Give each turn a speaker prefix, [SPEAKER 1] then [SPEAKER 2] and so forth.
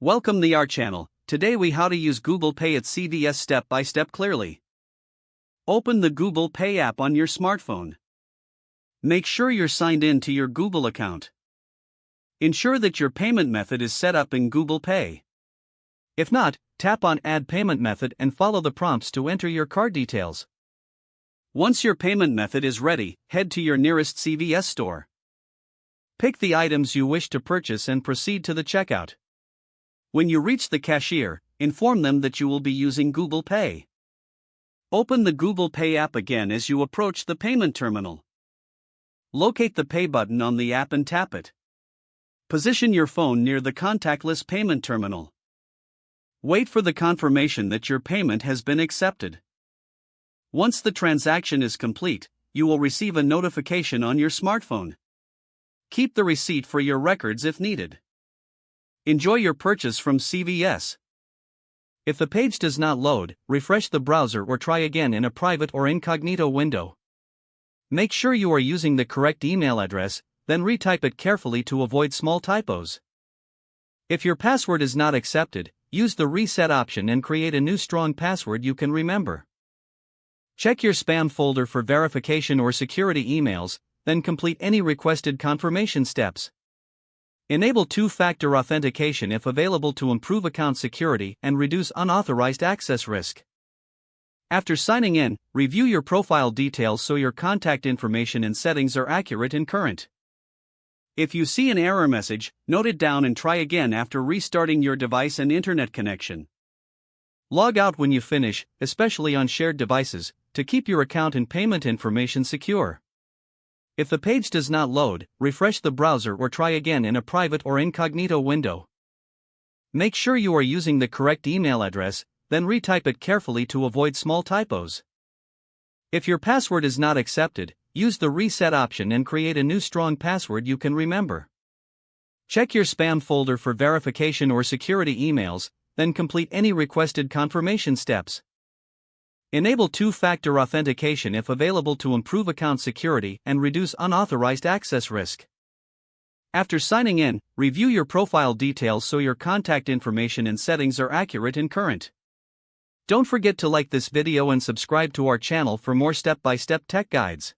[SPEAKER 1] Welcome to our channel. Today we how to use Google Pay at CVS step by step clearly. Open the Google Pay app on your smartphone. Make sure you're signed in to your Google account. Ensure that your payment method is set up in Google Pay. If not, tap on Add Payment Method and follow the prompts to enter your card details. Once your payment method is ready, head to your nearest CVS store. Pick the items you wish to purchase and proceed to the checkout. When you reach the cashier, inform them that you will be using Google Pay. Open the Google Pay app again as you approach the payment terminal. Locate the Pay button on the app and tap it. Position your phone near the contactless payment terminal. Wait for the confirmation that your payment has been accepted. Once the transaction is complete, you will receive a notification on your smartphone. Keep the receipt for your records if needed. Enjoy your purchase from CVS. If the page does not load, refresh the browser or try again in a private or incognito window. Make sure you are using the correct email address, then retype it carefully to avoid small typos. If your password is not accepted, use the reset option and create a new strong password you can remember. Check your spam folder for verification or security emails, then complete any requested confirmation steps. Enable two-factor authentication if available to improve account security and reduce unauthorized access risk. After signing in, review your profile details so your contact information and settings are accurate and current. If you see an error message, note it down and try again after restarting your device and internet connection. Log out when you finish, especially on shared devices, to keep your account and payment information secure. If the page does not load, refresh the browser or try again in a private or incognito window. Make sure you are using the correct email address, then retype it carefully to avoid small typos. If your password is not accepted, use the reset option and create a new strong password you can remember. Check your spam folder for verification or security emails, then complete any requested confirmation steps. Enable two-factor authentication if available to improve account security and reduce unauthorized access risk. After signing in, review your profile details so your contact information and settings are accurate and current. Don't forget to like this video and subscribe to our channel for more step-by-step tech guides.